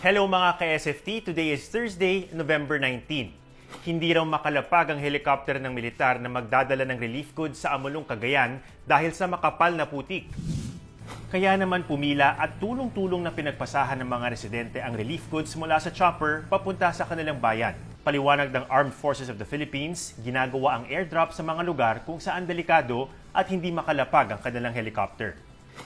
Hello mga ka-SFT, today is Thursday, November 19. Hindi raw makalapag ang helicopter ng militar na magdadala ng relief goods sa Amulong, Cagayan dahil sa makapal na putik. Kaya naman pumila at tulong-tulong na pinagpasahan ng mga residente ang relief goods mula sa chopper papunta sa kanilang bayan. Paliwanag ng Armed Forces of the Philippines, ginagawa ang airdrop sa mga lugar kung saan delikado at hindi makalapag ang kanilang helicopter.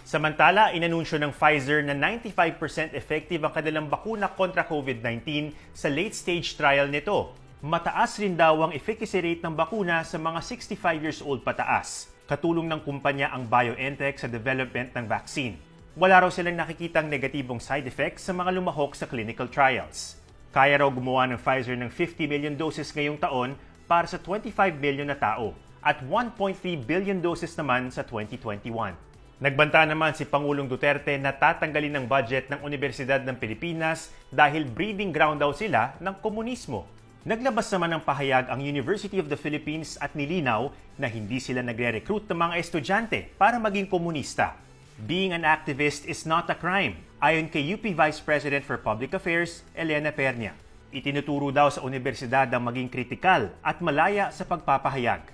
Samantala, inanunsyo ng Pfizer na 95% effective ang kanilang bakuna kontra COVID-19 sa late-stage trial nito. Mataas rin daw ang efficacy rate ng bakuna sa mga 65 years old pataas. Katulong ng kumpanya ang BioNTech sa development ng vaccine. Wala raw silang nakikitang negatibong side effects sa mga lumahok sa clinical trials. Kaya raw gumawa ng Pfizer ng 50 million doses ngayong taon para sa 25 million na tao at 1.3 billion doses naman sa 2021. Nagbanta naman si Pangulong Duterte na tatanggalin ng budget ng Universidad ng Pilipinas dahil breeding ground daw sila ng komunismo. Naglabas naman ng pahayag ang University of the Philippines at nilinaw na hindi sila nagre-recruit ng mga estudyante para maging komunista. Being an activist is not a crime, ayon kay UP Vice President for Public Affairs, Elena Pernia. Itinuturo daw sa universidad ang maging kritikal at malaya sa pagpapahayag.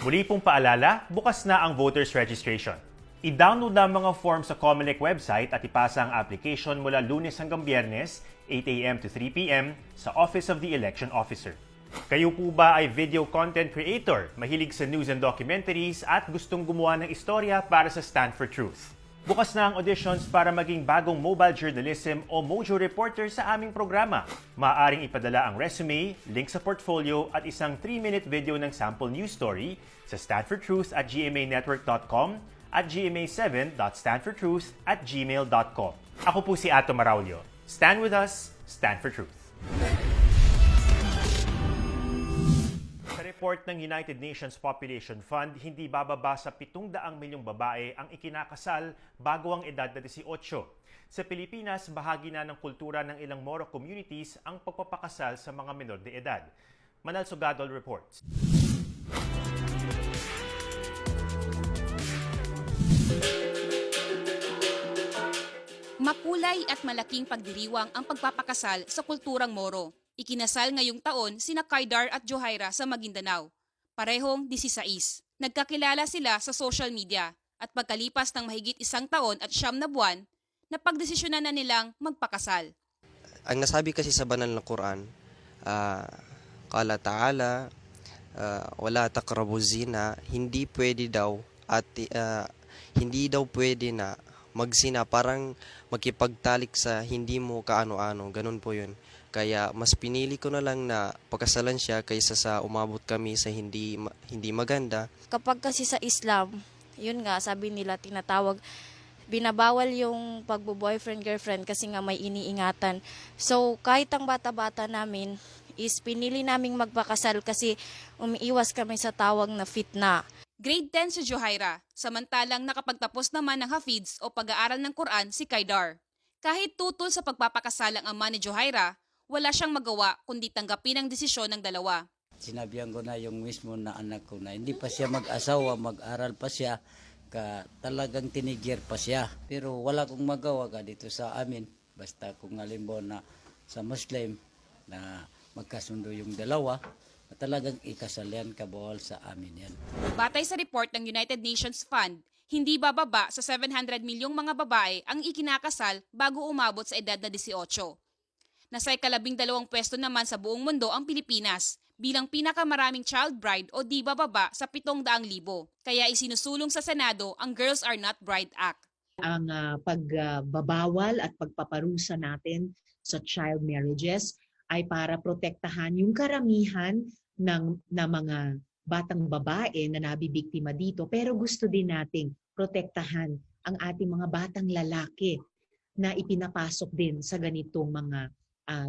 Muli pong paalala, bukas na ang voters registration. I-download ang mga form sa Comelec website at ipasa ang application mula Lunes hanggang Biyernes, 8 a.m. to 3 p.m. sa Office of the Election Officer. Kayo po ba ay video content creator, mahilig sa news and documentaries at gustong gumawa ng istorya para sa Stand for Truth? Bukas na ang auditions para maging bagong mobile journalism o Mojo reporter sa aming programa. Maaaring ipadala ang resume, link sa portfolio at isang 3-minute video ng sample news story sa standfortruth@gmanetwork.com at gma7.standfortruth@gmail.com. Ako po si Ato Maraulio. Stand with us, stand for truth. Sa report ng United Nations Population Fund, hindi bababa sa 700 milyong babae ang ikinakasal bago ang edad na 18. Sa Pilipinas, bahagi na ng kultura ng ilang Moro communities ang pagpapakasal sa mga menor de edad. Manal Sugadol reports. Makulay at malaking pagdiriwang ang pagpapakasal sa kulturang Moro. Ikinasal ngayong taon sina Kaidar at Johaira sa Maguindanao. Parehong 16. Nagkakilala sila sa social media at pagkalipas ng mahigit 1 taon at 9 na buwan, napagdesisyonan na nilang magpakasal. Ang nasabi kasi sa banal na Quran, Qala Ta'ala, wala taqrabu zina, hindi pwede daw at hindi daw pwede na magsina, parang makipagtalik sa hindi mo kaano-ano, ganun po yun. Kaya mas pinili ko na lang na pagkasalan siya kaysa sa umabot kami sa hindi maganda. Kapag kasi sa Islam, yun nga, sabi nila tinatawag, binabawal yung pagbo-boyfriend-girlfriend kasi nga may iniingatan. So kahit ang bata-bata namin is pinili naming magpakasal kasi umiiwas kami sa tawag na fitna. Grade 10 si Johaira, samantalang nakapagtapos naman ng Hafiz o pag-aaral ng Quran si Kaidar. Kahit tutol sa pagpapakasal ang ama ni Johaira, wala siyang magawa kundi tanggapin ang desisyon ng dalawa. Sinabihan ko na yung mismo na anak ko na hindi pa siya mag-asawa, mag-aral pa siya, talagang teenager pa siya. Pero wala kong magawa ka dito sa amin. Basta kung halimbawa na sa Muslim na magkasundo yung dalawa, talagang ikasalian kabawal sa amin yan. Batay sa report ng United Nations Fund, hindi bababa sa 700 milyong mga babae ang ikinakasal bago umabot sa edad na 18. Nasa 12 pwesto naman sa buong mundo ang Pilipinas bilang pinakamaraming child bride o di bababa sa 700,000. Kaya isinusulong sa Senado ang Girls Are Not Bride Act. Ang pagbabawal at pagpaparusa natin sa child marriages ay para protektahan yung karamihan ng mga batang babae na nabibiktima dito, pero gusto din nating protektahan ang ating mga batang lalaki na ipinapasok din sa ganitong mga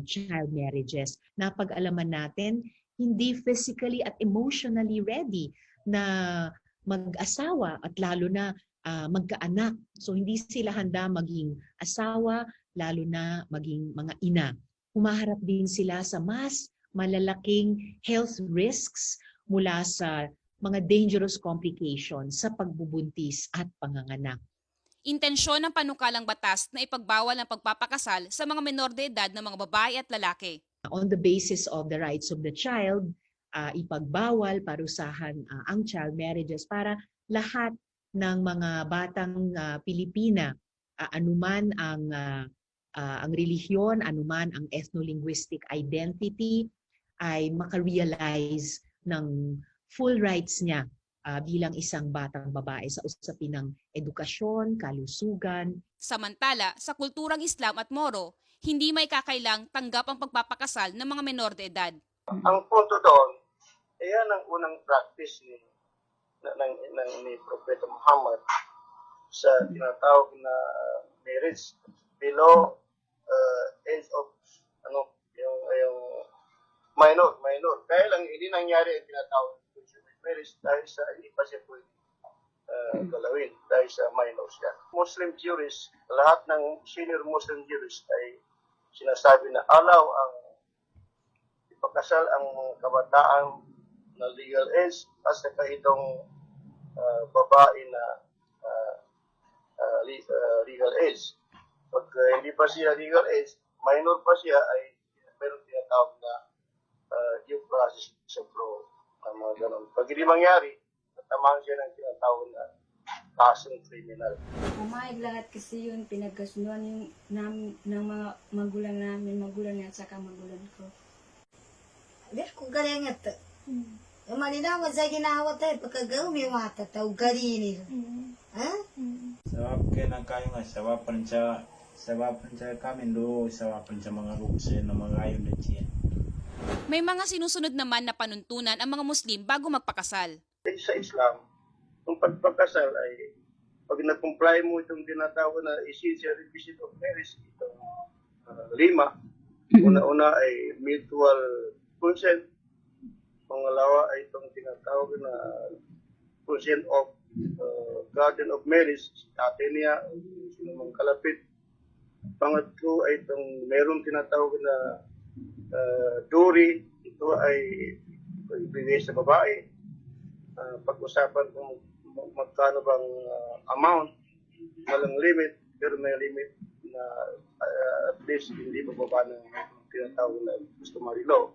child marriages. Napag-alaman natin, hindi physically at emotionally ready na mag-asawa at lalo na magkaanak. So hindi sila handa maging asawa, lalo na maging mga ina. Humaharap din sila sa mas malalaking health risks mula sa mga dangerous complications sa pagbubuntis at panganganak. Intensyon ng panukalang batas na ipagbawal ang pagpapakasal sa mga menor de edad na mga babae at lalaki. On the basis of the rights of the child, ipagbawal, parusahan ang child marriages para lahat ng mga batang Pilipina, anuman ang relihiyon, anuman ang ethno-linguistic identity, ay makarealize ng full rights niya bilang isang batang babae sa usapin ng edukasyon, kalusugan. Samantala, sa kulturang Islam at Moro, hindi may kakailang tanggap ang pagpapakasal ng mga menor de edad. Ang punto doon, yan ang unang practice ni Propeta Muhammad sa tinatawag na marriage below age of yung minor. Kaya lang hindi nangyari ang tinatawag na marriage dahil sa hindi pa siya pwede galawin dahil sa minors yan. Muslim jurists, lahat ng senior Muslim jurists ay sinasabi na allow ang ipakasal ang kabataan na legal age at saka itong babae na legal age. Pag hindi pa siya legal age, minor pa siya, ay meron tinatawag na due process sa pro. Mga ganun. Pag hindi mangyari, natamaan siya ng tinatawag na kasong criminal. Pumayag lahat kasi yun, pinagkasunduan ng mga magulang namin, magulang niya at saka magulang ko. Biar ko galingat. Malinawan sa ginawa tayo, pagkagaw may wata tayo, galinil. Ha? Sebab kena kayo nga, sawapan siya kami do, sawapan siya mga ruksin na mga ayon na siya. May mga sinusunod naman na panuntunan ang mga Muslim bago magpakasal. Sa Islam, ang pagpakasal ay pag nag-comply mo itong tinatawag na essential requisite of marriage, itong 5, una-una ay mutual consent, pangalawa ay itong tinatawag na consent of guardian of marriage, tate niya, sino mang kalapit. Pangatlo ay itong merong tinatawag na dowry, ito ay ibigay sa babae. Pag-usapan kung magkano bang amount, walang limit, pero may limit na at least hindi bababa ng tinatawag na customary law.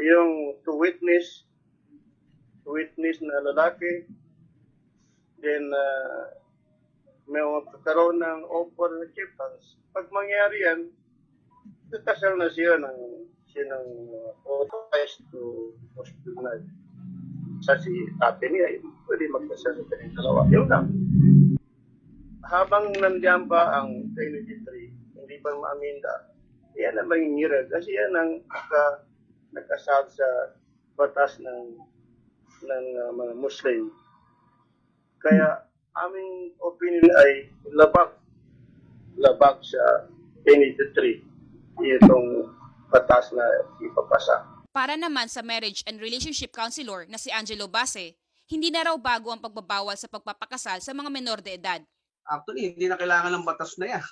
Yung to witness na lalaki, then may magkakaroon ng offer of acceptance. Pag mangyari yan, kasal na siya ng authorized to hospital na sa si ate niya, pwede magkasal sa kanyang dalawa. Yun lang. Habang nandiyan pa ang 23, hindi pa maaminda, yan ang mangingira. Kasi yan ang nakasal sa batas ng mga Muslim. Kaya aming opinion ay labag sa 23 itong batas na ipapasa. Para naman sa marriage and relationship counselor na si Angelo Base, hindi na raw bago ang pagbabawal sa pagpapakasal sa mga menor de edad. Actually, hindi na kailangan ng batas na yan.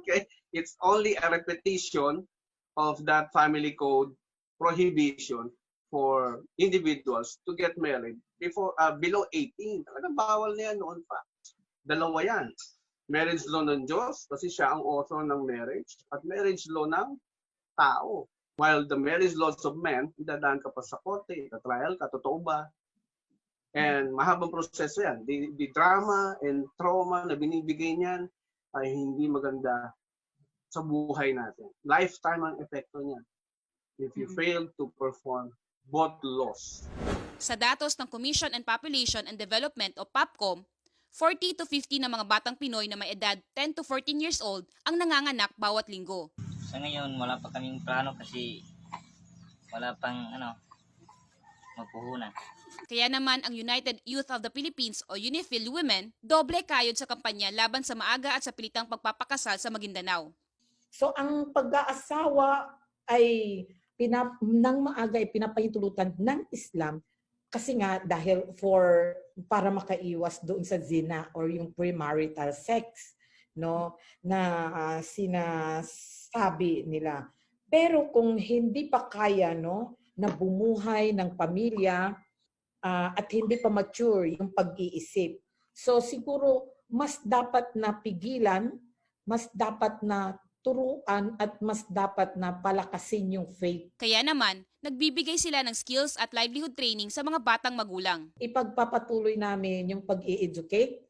Okay? It's only a repetition of that family code prohibition for individuals to get married below 18. Talagang bawal na yan noon pa. Dalawa yan. Marriage law ng Diyos, kasi siya ang author ng marriage, at marriage law ng tao. While the marriage laws of men, idadaan ka pa sa korte, ika-trial ka, totoo ba? And mahabang proseso yan. The drama and trauma na binibigay niyan ay hindi maganda sa buhay natin. Lifetime ang epekto niya if you fail to perform both laws. Sa datos ng Commission on Population and Development o POPCOM, 40 to 50 na mga batang Pinoy na may edad 10 to 14 years old ang nanganganak bawat linggo. Sa ngayon, wala pa kaming plano kasi wala pang magpuhunan. Kaya naman ang United Youth of the Philippines o UNIFIL Women, doble kayod sa kampanya laban sa maaga at sa pilitang pagpapakasal sa Maguindanao. So ang pag-aasawa ay nang maaga ay pinapahintulutan ng Islam kasi nga dahil para makaiwas doon sa zina or yung premarital sex, no, na sinasabi nila. Pero kung hindi pa kaya, no, na bumuhay ng pamilya at hindi pa mature yung pag-iisip, so siguro mas dapat na pigilan, mas dapat na turuan at mas dapat na palakasin yung faith. Kaya naman, nagbibigay sila ng skills at livelihood training sa mga batang magulang. Ipagpapatuloy namin yung pag-i-educate,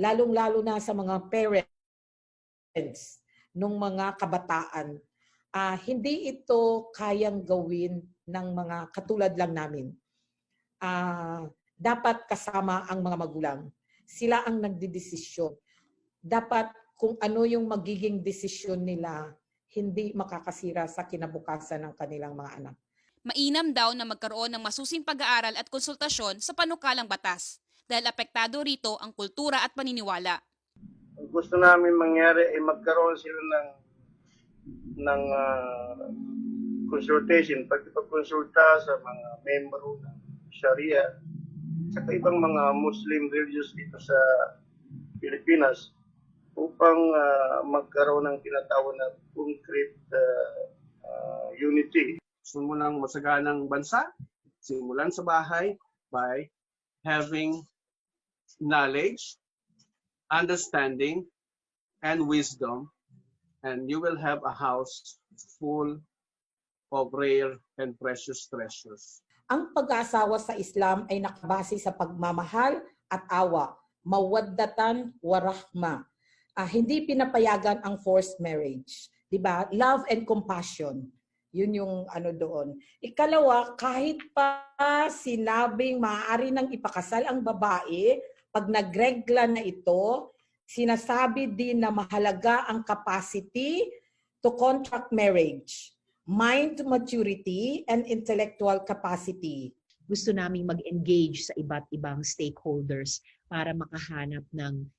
lalong-lalo na sa mga parents ng mga kabataan. Hindi ito kayang gawin ng mga katulad lang namin. Dapat kasama ang mga magulang. Sila ang nagdidesisyon. Dapat kung ano yung magiging desisyon nila, hindi makakasira sa kinabukasan ng kanilang mga anak. Mainam daw na magkaroon ng masusing pag-aaral at konsultasyon sa panukalang batas dahil apektado rito ang kultura at paniniwala. Ang gusto namin mangyari ay magkaroon sila ng consultation, pagkonsulta sa mga membro ng Sharia sa ibang mga Muslim religious dito sa Pilipinas upang magkaroon ng tinatawag na concrete unity. Gusto mo ng masaganang bansa? Simulan sa bahay by having knowledge, understanding, and wisdom, and you will have a house full of rare and precious treasures. Ang pag-aasawa sa Islam ay nakabase sa pagmamahal at awa, mawaddatan warahma. Hindi pinapayagan ang forced marriage. Diba? Love and compassion. Yun yung ano doon. Ikalawa, kahit pa sinabing maaari nang ipakasal ang babae, pag nagregla na ito, sinasabi din na mahalaga ang capacity to contract marriage, mind maturity, and intellectual capacity. Gusto naming mag-engage sa iba't ibang stakeholders para makahanap ng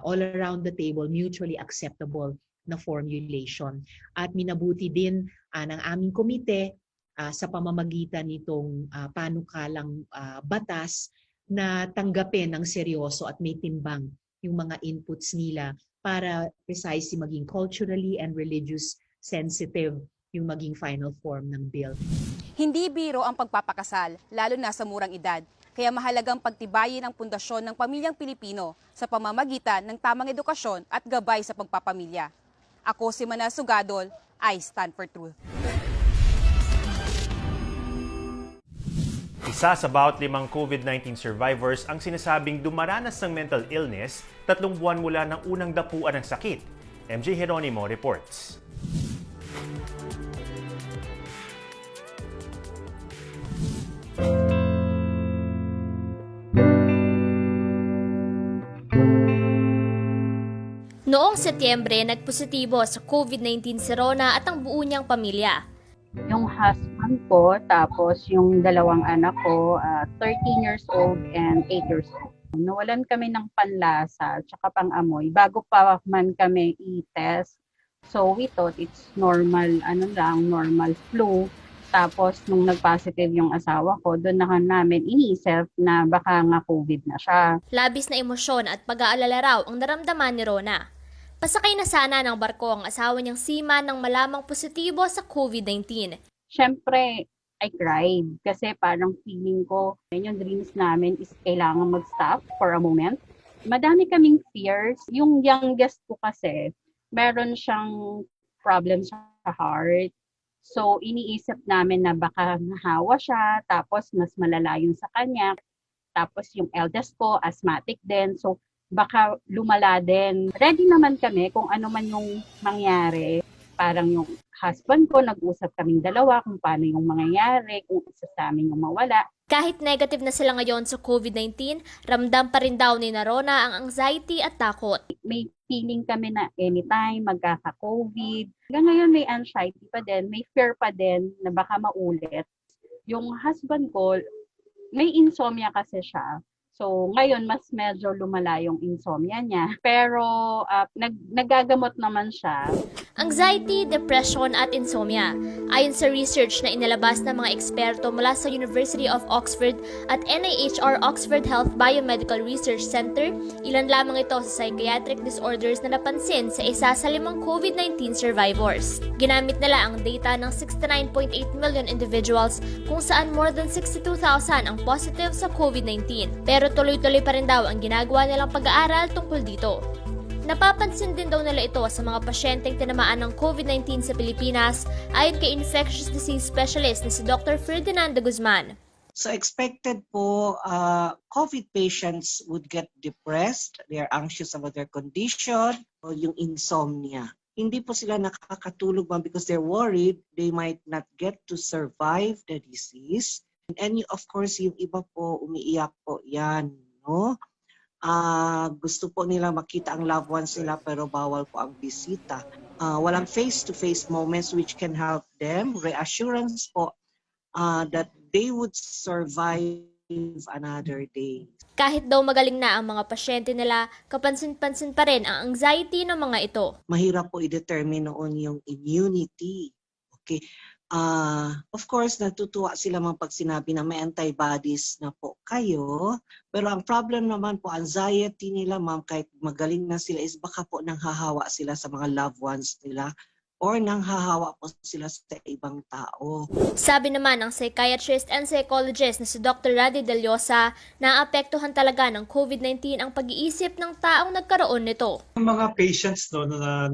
all around the table, mutually acceptable na formulation. At minabuti din ng aming komite sa pamamagitan nitong panukalang batas na tanggapin ng seryoso at may timbang yung mga inputs nila para precisely maging culturally and religious sensitive yung maging final form ng bill. Hindi biro ang pagpapakasal, lalo na sa murang edad. Kaya mahalagang pagtibayin ang pundasyon ng pamilyang Pilipino sa pamamagitan ng tamang edukasyon at gabay sa pagpapamilya. Ako si Manal Sugadol, I stand for truth. Isa sa bawat 5 COVID-19 survivors ang sinasabing dumaranas ng mental illness 3 buwan mula ng unang dapuan ng sakit. MJ Jeronimo reports. Noong Setyembre, nagpositibo sa COVID-19 si Rona at ang buo niyang pamilya. Yung husband ko, tapos yung 2 anak ko, 13 years old and 8 years old. Nawalan kami ng panlasa at saka pang-amoy bago pa man kami i-test. So we thought it's normal, normal flu. Tapos nung nag-positive yung asawa ko, doon na namin iniisip na baka nga COVID na siya. Labis na emosyon at pag-aalala raw ang naramdaman ni Rona. Pasakay na sana ng barko ang asawa niyang seaman nang malamang positibo sa COVID-19. Siyempre, I cried kasi parang feeling ko, yung dreams namin is kailangan mag-stop for a moment. Madami kaming fears. Yung youngest ko kasi, meron siyang problem sa heart. So, iniisip namin na baka nahawa siya, tapos mas malala yung sa kanya. Tapos yung eldest ko, asthmatic din. So, baka lumala din. Ready naman kami kung ano man yung mangyari. Parang yung husband ko, nag-usap kaming 2 kung paano yung mangyayari, kung isa sa amin yung mawala. Kahit negative na sila ngayon sa COVID-19, ramdam pa rin daw ni Rona ang anxiety at takot. May feeling kami na anytime magkaka-COVID. Hanggang ngayon may anxiety pa din, may fear pa din na baka maulit. Yung husband ko, may insomnia kasi siya. So, ngayon, mas medyo lumala yung insomnia niya. Pero, nagagamot naman siya. Anxiety, depression at insomnia. Ayon sa research na inilabas ng mga eksperto mula sa University of Oxford at NIHR Oxford Health Biomedical Research Center, ilan lamang ito sa psychiatric disorders na napansin sa isa sa 5 COVID-19 survivors. Ginamit nila ang data ng 69.8 million individuals kung saan more than 62,000 ang positive sa COVID-19. Pero tuloy-tuloy pa rin daw ang ginagawa nilang pag-aaral tungkol dito. Napapansin din daw nila ito sa mga pasyenteng tinamaan ng COVID-19 sa Pilipinas ayon kay infectious disease specialist na si Dr. Ferdinando Guzman. So expected po, COVID patients would get depressed, they are anxious about their condition, o yung insomnia. Hindi po sila nakakatulog because they're worried they might not get to survive the disease. And of course, yung iba po, umiiyak po yan, no? Gusto po nila makita ang loved ones nila pero bawal po ang bisita. Walang face-to-face moments which can help them. Reassurance po that they would survive another day. Kahit daw magaling na ang mga pasyente nila, kapansin-pansin pa rin ang anxiety ng mga ito. Mahirap po i-determine noon yung immunity. Okay. Of course, natutuwa sila pag sinabi na may antibodies na po kayo. Pero ang problem naman po, anxiety nila, ma'am, kahit magaling na sila, is baka po nanghahawa sila sa mga loved ones nila or nanghahawa po sila sa ibang tao. Sabi naman ng psychiatrist and psychologist na si Dr. Rady Deliosa, naapektuhan talaga ng COVID-19 ang pag-iisip ng taong nagkaroon nito. Ang mga patients na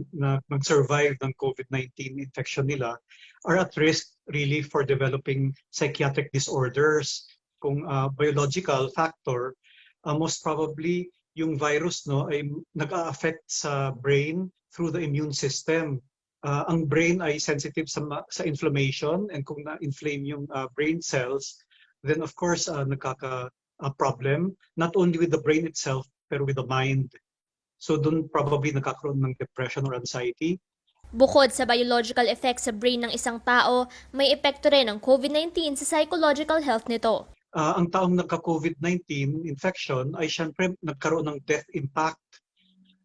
nag-survive ng COVID-19 infection nila are at risk really for developing psychiatric disorders. Kung biological factor, most probably yung virus ay nag-a-affect sa brain through the immune system. Ang brain ay sensitive sa inflammation, and kung na-inflame yung brain cells, then of course nagkaka-problem not only with the brain itself pero with the mind. So doon probably nagkakaroon ng depression or anxiety. Bukod sa biological effects sa brain ng isang tao, may epekto rin ang COVID-19 sa psychological health nito. Ang taong nagka-COVID-19 infection ay syempre nagkaroon ng death impact.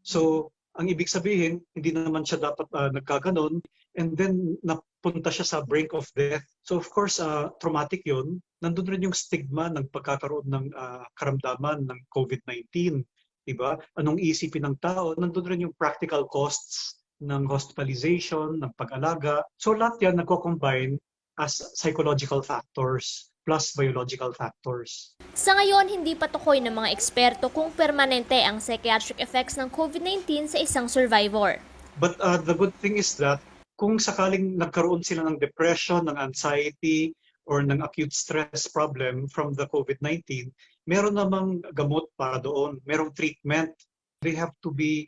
So ang ibig sabihin, hindi naman siya dapat nagkaganon, and then napunta siya sa brink of death. So of course, traumatic yun. Nandun rin yung stigma ng pagkakaroon ng karamdaman ng COVID-19. Diba? Anong isipin ng tao? Nandun rin yung practical costs ng hospitalization, ng pag-alaga. So lahat yan nagko-combine as psychological factors plus biological factors. Sa ngayon, hindi pa tukoy ng mga eksperto kung permanente ang psychiatric effects ng COVID-19 sa isang survivor. But the good thing is that kung sakaling nagkaroon sila ng depression, ng anxiety, or ng acute stress problem from the COVID-19, meron namang gamot para doon, merong treatment. They have to be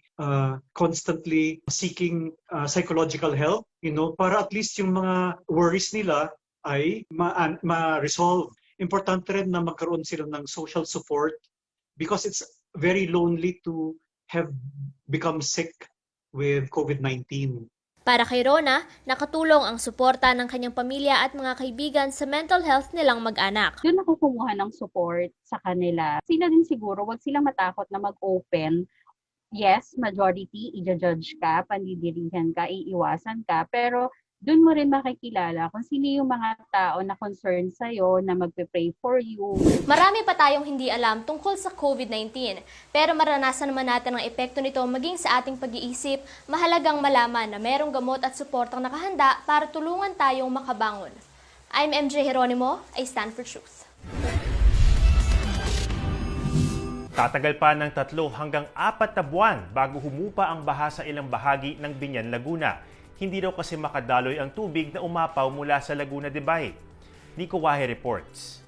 constantly seeking psychological help, para at least yung mga worries nila ay ma-resolve. Importante rin na magkaroon sila ng social support because it's very lonely to have become sick with COVID-19. Para kay Rona, nakatulong ang suporta ng kanyang pamilya at mga kaibigan sa mental health nilang mag-anak. Doon ako kumuha ng support sa kanila. Sila din siguro, wag silang matakot na mag-open. Yes, majority, i-judge ka, pandidirihan ka, iiwasan ka, pero doon mo rin makikilala kung sino yung mga tao na concerned sa'yo, na magpe-pray for you. Marami pa tayong hindi alam tungkol sa COVID-19, pero maranasan naman natin ang epekto nito maging sa ating pag-iisip. Mahalagang malaman na merong gamot at suportang nakahanda para tulungan tayong makabangon. I'm MJ Geronimo, I stand for truth. Tatagal pa ng 3 hanggang 4 na buwan bago humupa ang baha sa ilang bahagi ng Biñan, Laguna. Hindi daw kasi makadaloy ang tubig na umapaw mula sa Laguna de Bay. Nico Wahe reports.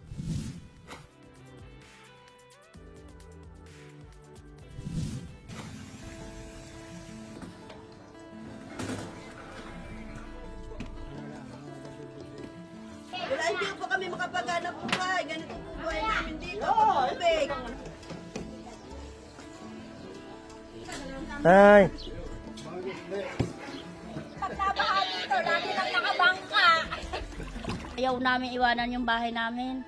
Wala, hindi po kami makapaghanap buhay. Ganito po buhay namin dito. Tubig. Tay! Pag nabaha dito, lagi lang nakabangka. Ayaw namin iwanan yung bahay namin.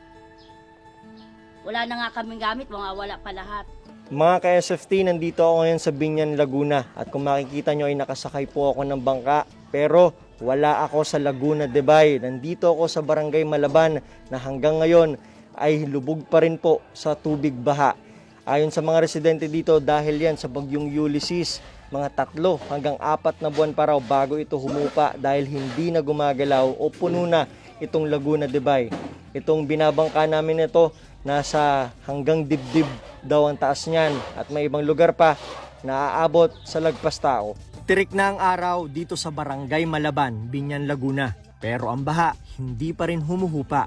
Wala na nga kaming gamit, wala pa lahat. Mga ka-SFT, nandito ako ngayon sa Binyan, Laguna. At kung makikita nyo ay nakasakay po ako ng bangka. Pero wala ako sa Laguna de Bay. Nandito ako sa Barangay Malaban na hanggang ngayon ay lubog pa rin po sa tubig baha. Ayon sa mga residente dito, dahil yan sa bagyong Ulysses, mga 3 hanggang 4 na buwan pa raw bago ito humupa dahil hindi na gumagalaw o puno na itong Laguna de Bay. Itong binabangka namin ito, nasa hanggang dibdib daw ang taas niyan at may ibang lugar pa na aabot sa lagpas tao. Tirik na ang araw dito sa Barangay Malaban, Binyan, Laguna. Pero ang baha hindi pa rin humuhupa.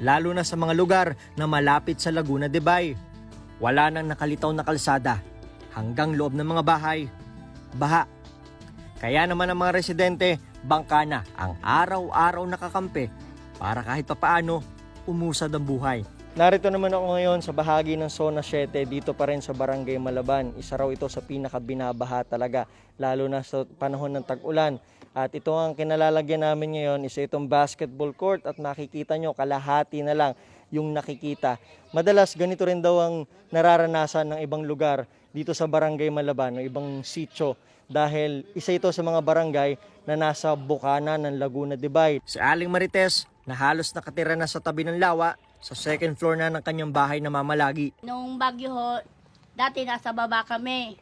Lalo na sa mga lugar na malapit sa Laguna de Bay. Wala nang nakalitaw na kalsada. Hanggang loob ng mga bahay, baha. Kaya naman ang mga residente, bangka na ang araw-araw nakakampi para kahit papaano umusad ang buhay. Narito naman ako ngayon sa bahagi ng Zona 7 dito pa rin sa Barangay Malaban. Isa raw ito sa pinakabinabaha talaga, lalo na sa panahon ng tag-ulan. At ito ang kinalalagyan namin ngayon, isa itong basketball court at makikita nyo kalahati na lang yung nakikita. Madalas ganito rin daw ang nararanasan ng ibang lugar dito sa Barangay Malaban o ibang sitio dahil isa ito sa mga barangay na nasa bukana ng Laguna de Bay. Si Aling Marites na halos nakatira na sa tabi ng lawa, sa second floor na ng kanyang bahay na mamalagi. Nung bagyo ho, dati nasa baba kami.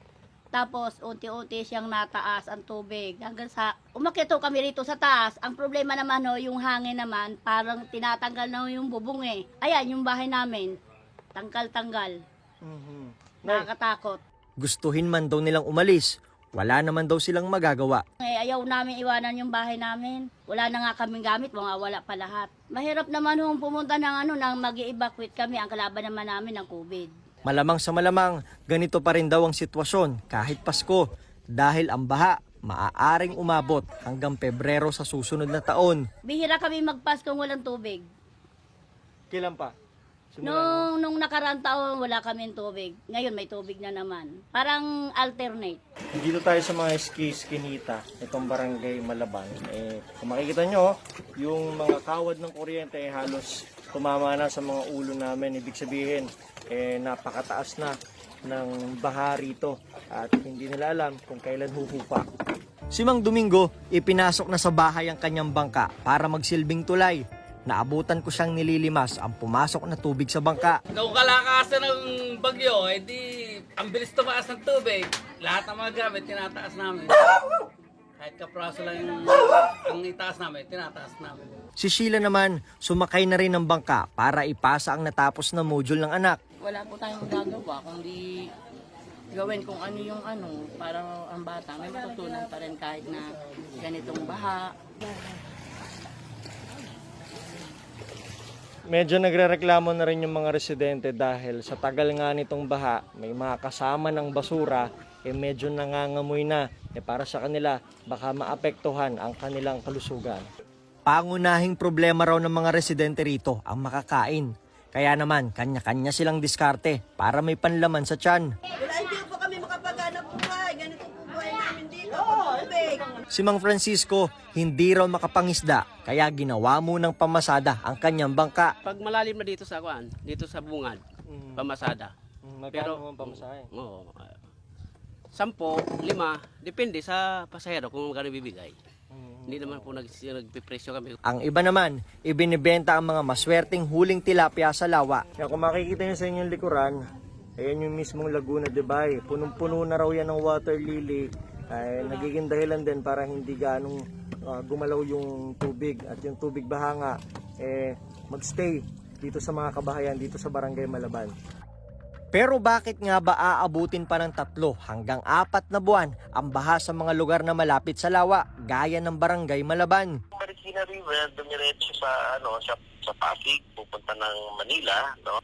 Tapos unti-unti siyang nataas ang tubig. Hanggang sa umakyat ho kami rito sa taas. Ang problema naman ho, yung hangin naman, parang tinatanggal na ho yung bubong eh. Ayan, yung bahay namin, tanggal-tanggal. Nakakatakot. Gustuhin man daw nilang umalis, wala naman daw silang magagawa. Ayaw namin iwanan yung bahay namin. Wala na nga kaming gamit, wala pa lahat. Mahirap naman ho pumunta ng nang mag-evacuate kami. Ang kalaban naman namin ng COVID. Malamang sa malamang, ganito pa rin daw ang sitwasyon kahit Pasko dahil ang baha maaaring umabot hanggang Pebrero sa susunod na taon. Bihira kami magpaskong walang tubig. Kailan pa? Nung nakaraang taon, wala kaming tubig. Ngayon, may tubig na naman. Parang alternate. Dito tayo sa mga skinita, itong Barangay Malaban. Kung makikita nyo, yung mga kawad ng kuryente halos tumama na sa mga ulo namin. Ibig sabihin, napakataas na ng baha rito at hindi nila alam kung kailan huhupa. Si Mang Domingo, ipinasok na sa bahay ang kanyang bangka para magsilbing tulay. Naabutan ko siyang nililimas ang pumasok na tubig sa bangka. Kung kalakasan ng bagyo, edi ang bilis tumaas ng tubig. Lahat ng mga gamit, tinataas namin. Kahit kapraso lang ang itaas namin, tinataas namin. Si Sheila naman, sumakay na rin ng bangka para ipasa ang natapos na module ng anak. Wala po tayong magagawa kundi gawin kung ano yung para ang bata may matutunan pa rin kahit na ganitong baha. Medyo nagrereklamo na rin yung mga residente dahil sa tagal nga nitong baha, may mga kasama ng basura, medyo nangangamoy na. Para sa kanila, baka maapektuhan ang kanilang kalusugan. Pangunahing problema raw ng mga residente rito ang makakain. Kaya naman, kanya-kanya silang diskarte para may panlaman sa tiyan. Wala, hindi po kami makapaghanap buhay. Ganito po buhay namin dito. Pag-tubig. Si Mang Francisco, hindi raw makapangisda, kaya ginawa munang pamasada ang kanyang bangka. Pag malalim na dito sa dito sa bungad, pamasada. Pero ang pamasahe? Oo. 10, 5, depende sa pasahero kung magkano bibigay. Hindi naman po nagpipresyo kami. Ang iba naman, ibinibenta ang mga maswerteng huling tilapia sa lawa. Kung makikita nyo sa inyong likuran, ayan yung mismong Laguna de Bay. Punong-puno na raw yan ng water lily. Ay nagiging dahilan din para hindi ganong gumalaw yung tubig. At yung tubig baha nga, magstay dito sa mga kabahayan, dito sa Barangay Malaban. Pero bakit nga ba aabutin pa ng 3 hanggang 4 na buwan ang baha sa mga lugar na malapit sa lawa, gaya ng Barangay Malaban? Marikina River, dumiretso sa Pasig, pupunta ng Manila, no?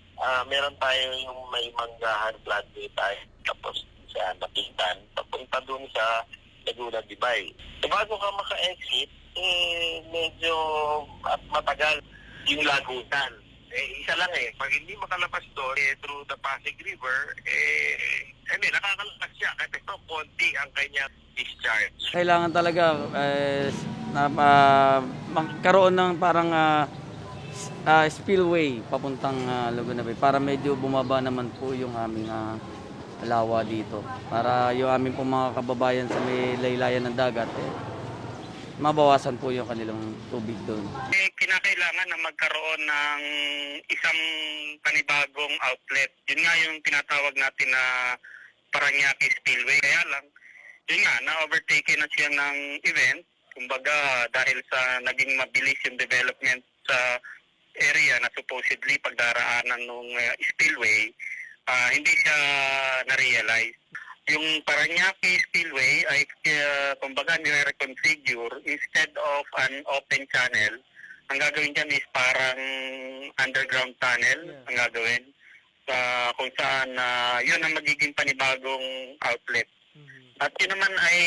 Meron tayo yung may Manggahan floodway tayo, tapos sa Napitan, papunta dun sa Laguna de Bay. Bago ka maka-exit, medyo matagal yung lagutan. Isa lang pag hindi makalabas doon through the Pasig River, nakakalakas siya kahit ito konti ang kanyang discharge. Kailangan talaga magkaroon ng parang spillway papuntang Laguna Bay para medyo bumaba naman po yung aming alawa dito. Para yung aming pong mga kababayan sa may laylayan ng dagat, mabawasan po yung kanilang tubig doon. Kinakailangan na magkaroon ng isang panibagong outlet. Yun nga yung tinatawag natin na Parañaque Spillway. Kaya lang, yun nga, na-overtake na siya ng event. Kumbaga, dahil sa naging mabilis yung development sa area na supposedly pagdaraanan ng spillway, hindi siya na-realize. Yung Parañaque Spillway ay kumbaga nire-reconfigure instead of an open channel. Ang gagawin dyan is parang underground tunnel ang gagawin. Kung saan yun ang magiging panibagong outlet. At yun naman ay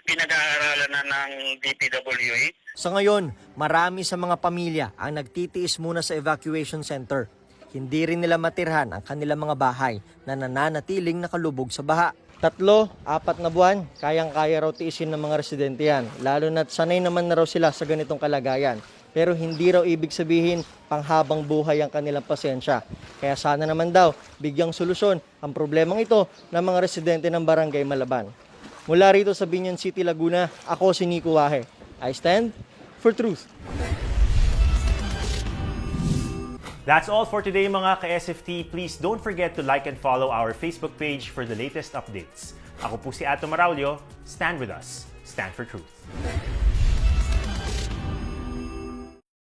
pinag-aaralan na ng DPWH. Sa ngayon, marami sa mga pamilya ang nagtitiis muna sa evacuation center. Hindi rin nila matirhan ang kanilang mga bahay na nananatiling nakalubog sa baha. 3-4 na buwan, kayang-kaya raw tiisin ng mga residente yan. Lalo na't sanay naman na raw sila sa ganitong kalagayan. Pero hindi raw ibig sabihin panghabang buhay ang kanilang pasensya. Kaya sana naman daw bigyang solusyon ang problemang ito ng mga residente ng Barangay Malaban. Mula rito sa Binyan City, Laguna, ako si Nico Wahe. I stand for truth. That's all for today mga ka-SFT. Please don't forget to like and follow our Facebook page for the latest updates. Ako po si Ato Maraulio. Stand with us. Stand for truth.